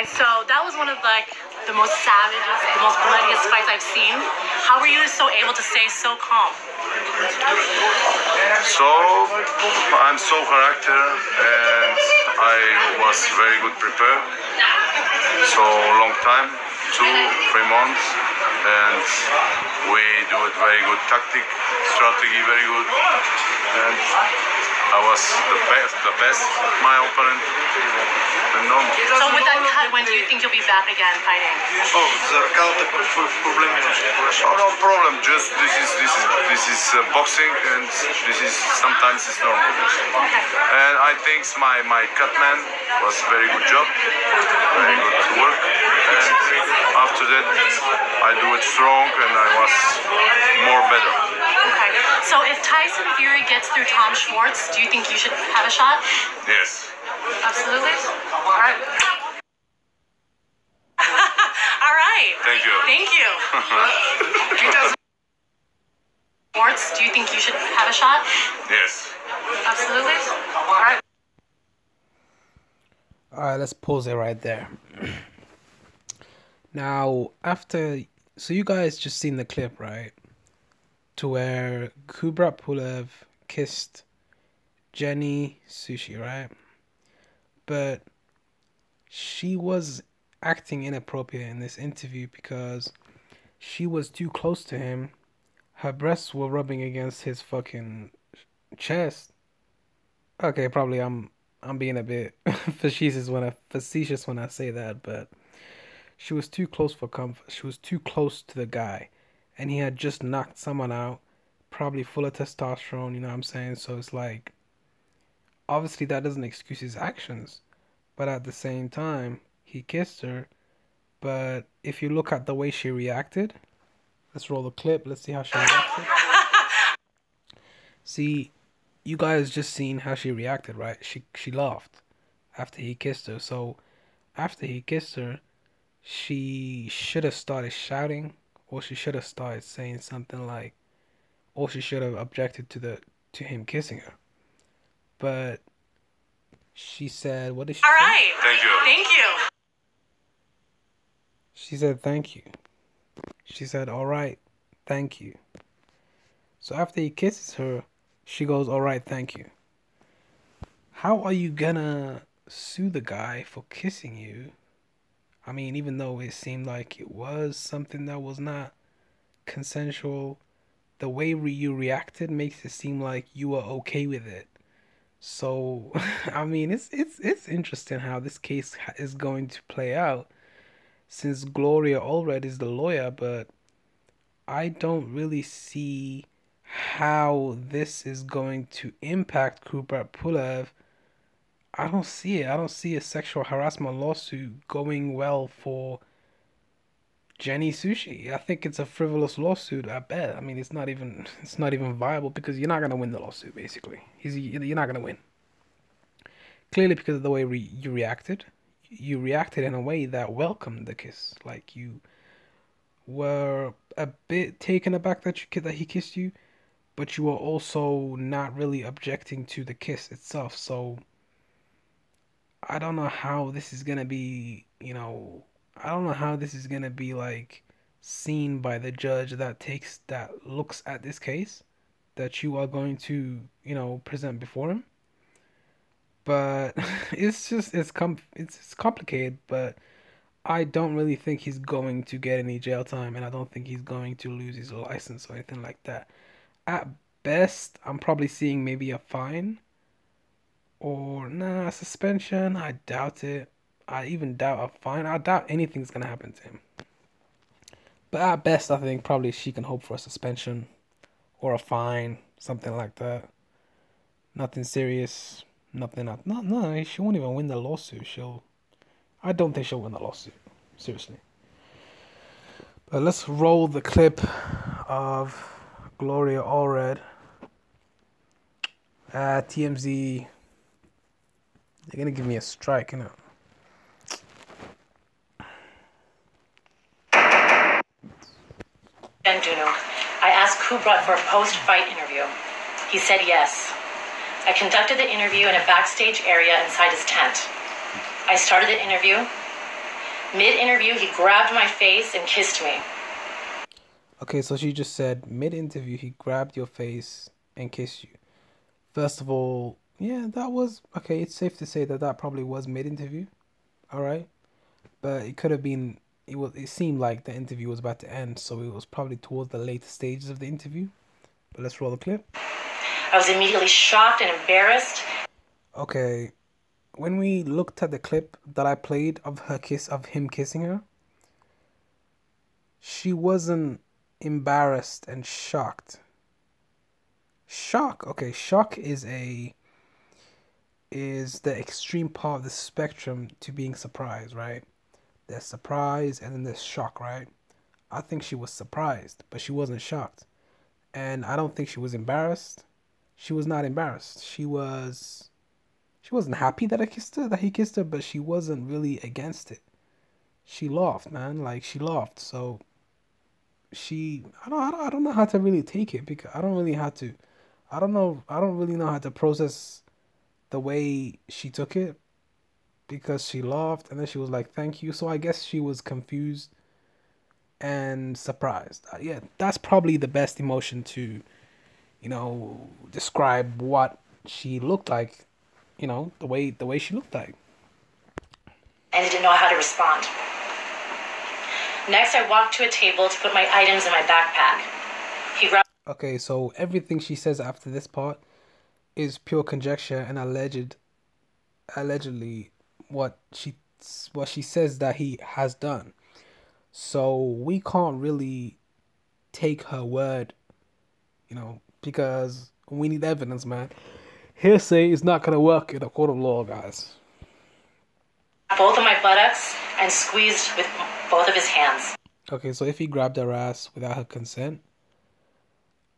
Okay, so that was one of like the most savagest, the most bloodiest fights I've seen. How were you so able to stay so calm? So I'm so character and I was very good prepared. So long time, 2-3 months, and we do it very good tactic, strategy very good, and I was the best my opponent. And no. So with that cut, when do you think you'll be back again fighting? Oh, no problem. Just this is boxing, and this is sometimes it's normal. Okay. And I think my cutman was very good job, very good work. And after that, I do it strong, and I was more better. Okay. So if Tyson Fury gets through Tom Schwartz, do you think you should have a shot? Yes. Absolutely. All right. All right. Thank you. Thank you. Schwartz, do you think you should have a shot? Yes. Absolutely. All right. All right, let's pause it right there. Now, so you guys just seen the clip, right? To where Kubrat Pulev kissed Jenny Sushi, right? But she was acting inappropriate in this interview because she was too close to him. Her breasts were rubbing against his fucking chest. Okay, probably I'm being a bit facetious when I say that, but she was too close for comfort. She was too close to the guy, and he had just knocked someone out, probably full of testosterone, you know what I'm saying? So it's like, obviously that doesn't excuse his actions, but at the same time, he kissed her. But if you look at the way she reacted, let's roll the clip, let's see how she reacted. See, you guys just seen how she reacted, right? She laughed after he kissed her. So after he kissed her, she should have started shouting, or she should have started saying something like, or she should have objected to him kissing her. But she said, what did she say? All right. Thank you. Thank you. She said, thank you. She said, all right, thank you. So after he kisses her, she goes, all right, thank you. How are you gonna sue the guy for kissing you? I mean, even though it seemed like it was something that was not consensual, the way you reacted makes it seem like you were okay with it. So, I mean, it's interesting how this case is going to play out, since Gloria Allred is the lawyer, but I don't really see how this is going to impact Kubrat Pulev. I don't see it. I don't see a sexual harassment lawsuit going well for Jenny Sushi. I think it's a frivolous lawsuit at best. I mean, it's not even viable because you're not gonna win the lawsuit. Basically, you're not gonna win. Clearly, because of the way you reacted. You reacted in a way that welcomed the kiss. Like, you were a bit taken aback that he kissed you, but you were also not really objecting to the kiss itself. So I don't know how this is gonna be, I don't know how this is gonna be like seen by the judge that looks at this case that you are going to, present before him. But it's complicated, but I don't really think he's going to get any jail time, and I don't think he's going to lose his license or anything like that. At best, I'm probably seeing maybe a fine or a suspension. I doubt it. I even doubt a fine. I doubt anything's gonna happen to him. But at best, I think probably she can hope for a suspension or a fine, something like that. Nothing serious. Nothing. No, she won't even win the lawsuit. I don't think she'll win the lawsuit. Seriously. But let's roll the clip of Gloria Allred. TMZ. They're gonna give me a strike, innit? I asked Kubrat for a post-fight interview. He said yes. I conducted the interview in a backstage area inside his tent. I started the interview. Mid-interview, he grabbed my face and kissed me. Okay, so she just said mid-interview he grabbed your face and kissed you. First of all, yeah, that was okay. It's safe to say that that probably was mid-interview. All right, but it could have been. It was. It seemed like the interview was about to end, so it was probably towards the later stages of the interview. But let's roll the clip. I was immediately shocked and embarrassed. Okay, when we looked at the clip that I played of him kissing her, she wasn't embarrassed and shocked. Shock, okay, shock is the extreme part of the spectrum to being surprised, right? There's surprise and then there's shock, right? I think she was surprised, but she wasn't shocked. And I don't think she was embarrassed. She was not embarrassed. She wasn't happy that he kissed her, but she wasn't really against it. She laughed, man. Like she laughed. So I don't know how to really take it because I don't really know how to process the way she took it because she laughed and then she was like, "Thank you." So I guess she was confused and surprised. Yeah, that's probably the best emotion to, describe what she looked like, the way she looked like. And I didn't know how to respond. Next, I walked to a table to put my items in my backpack. He grabbed. Okay, so everything she says after this part is pure conjecture and allegedly what she says that he has done. So we can't really take her word, because we need evidence, man. Hearsay is not gonna work in a court of law, guys. Both of my buttocks and squeezed with both of his hands. Okay, so if he grabbed her ass without her consent,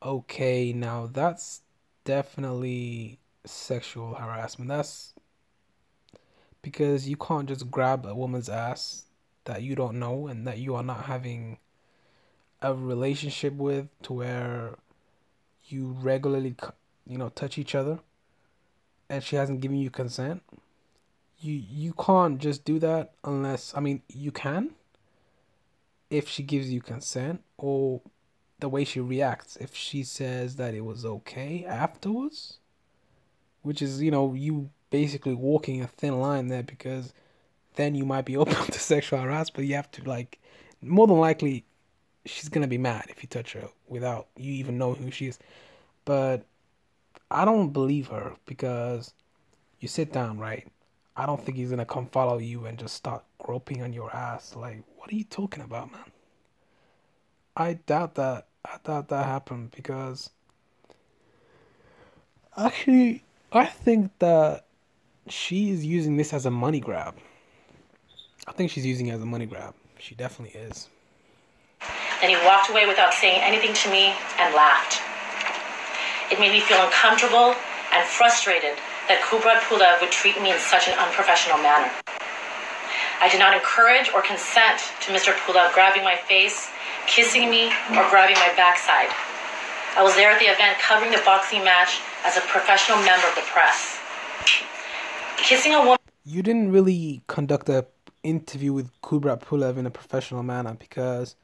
okay, now that's definitely sexual harassment. That's because you can't just grab a woman's ass that you don't know and that you are not having a relationship with to where you regularly, touch each other and she hasn't given you consent. You can't just do that unless, I mean, you can if she gives you consent or the way she reacts. If she says that it was okay afterwards, which is, you basically walking a thin line there because then you might be open to sexual harassment. You have to, more than likely, she's going to be mad if you touch her without you even know who she is. But I don't believe her because you sit down, right? I don't think he's going to come follow you and just start groping on your ass. Like, what are you talking about, man? I doubt that. I doubt that happened because actually, I think that she is using this as a money grab. I think she's using it as a money grab. She definitely is. Then he walked away without saying anything to me and laughed. It made me feel uncomfortable and frustrated that Kubrat Pulev would treat me in such an unprofessional manner. I did not encourage or consent to Mr. Pulev grabbing my face, kissing me, or grabbing my backside. I was there at the event covering the boxing match as a professional member of the press. Kissing a woman... You didn't really conduct an interview with Kubrat Pulev in a professional manner because...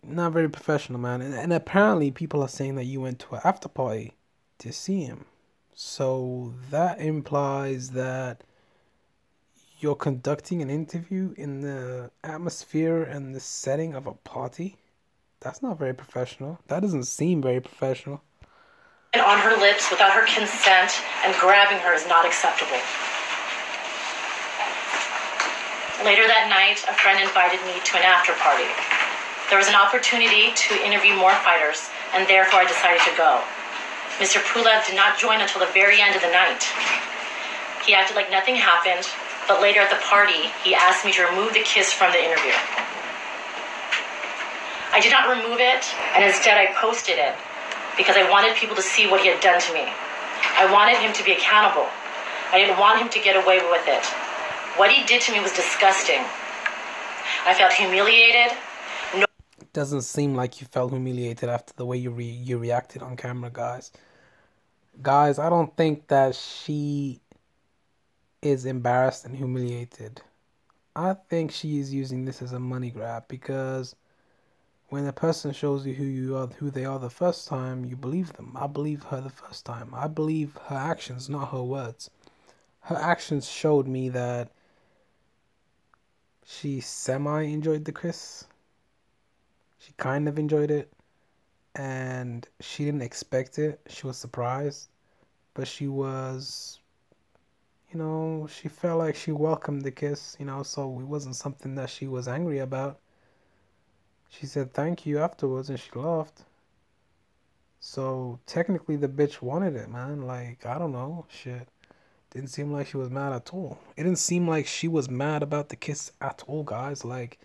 Not very professional, man. And apparently people are saying that you went to an after party to see him. So that implies that you're conducting an interview in the atmosphere and the setting of a party. That's not very professional. That doesn't seem very professional. And on her lips without her consent and grabbing her is not acceptable. Later that night, a friend invited me to an after party. There was an opportunity to interview more fighters, and therefore I decided to go. Mr. Pulev did not join until the very end of the night. He acted like nothing happened, but later at the party, he asked me to remove the kiss from the interview. I did not remove it, and instead I posted it, because I wanted people to see what he had done to me. I wanted him to be accountable. I didn't want him to get away with it. What he did to me was disgusting. I felt humiliated. Doesn't seem like you felt humiliated after the way you reacted on camera, guys. Guys, I don't think that she is embarrassed and humiliated. I think she is using this as a money grab because when a person shows you who they are the first time, you believe them. I believe her the first time. I believe her actions, not her words. Her actions showed me that she semi enjoyed the kiss. She kind of enjoyed it, and she didn't expect it. She was surprised, but she was, she felt like she welcomed the kiss, so it wasn't something that she was angry about. She said thank you afterwards and she left. So technically the bitch wanted it, man. Like, I don't know, shit. Didn't seem like she was mad at all. It didn't seem like she was mad about the kiss at all, guys. Like,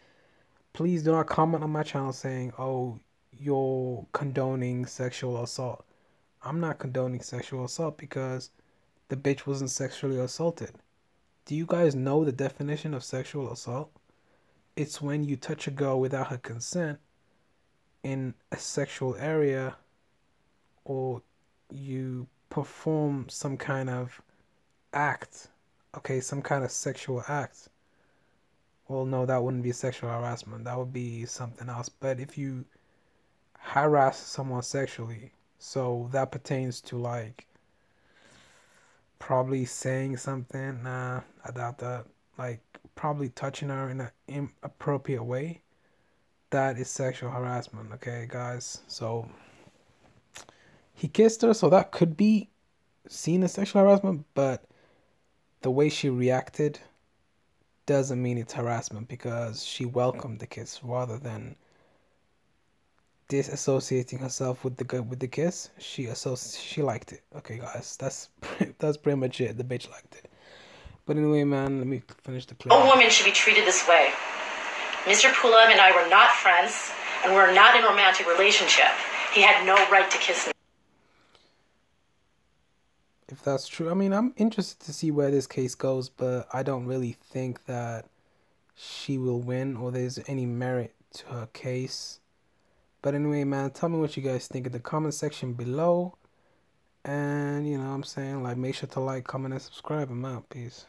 please do not comment on my channel saying, oh, you're condoning sexual assault. I'm not condoning sexual assault because the bitch wasn't sexually assaulted. Do you guys know the definition of sexual assault? It's when you touch a girl without her consent in a sexual area, or you perform some kind of act, okay, some kind of sexual act. Well, no, that wouldn't be sexual harassment. That would be something else. But if you harass someone sexually, so that pertains to like probably saying something. Nah, I doubt that. Like probably touching her in an inappropriate way. That is sexual harassment, okay, guys? So he kissed her, so that could be seen as sexual harassment, but the way she reacted doesn't mean it's harassment because she welcomed the kiss rather than disassociating herself with the kiss. She liked it. Okay, guys, that's pretty much it. The bitch liked it. But anyway, man, let me finish the clip. No woman should be treated this way. Mr. Pulev and I were not friends, and we're not in a romantic relationship. He had no right to kiss me. If that's true, I mean, I'm interested to see where this case goes, but I don't really think that she will win or there's any merit to her case. But anyway, man, tell me what you guys think in the comment section below. And, you know what I'm saying? Like, make sure to like, comment, and subscribe. I'm out. Peace.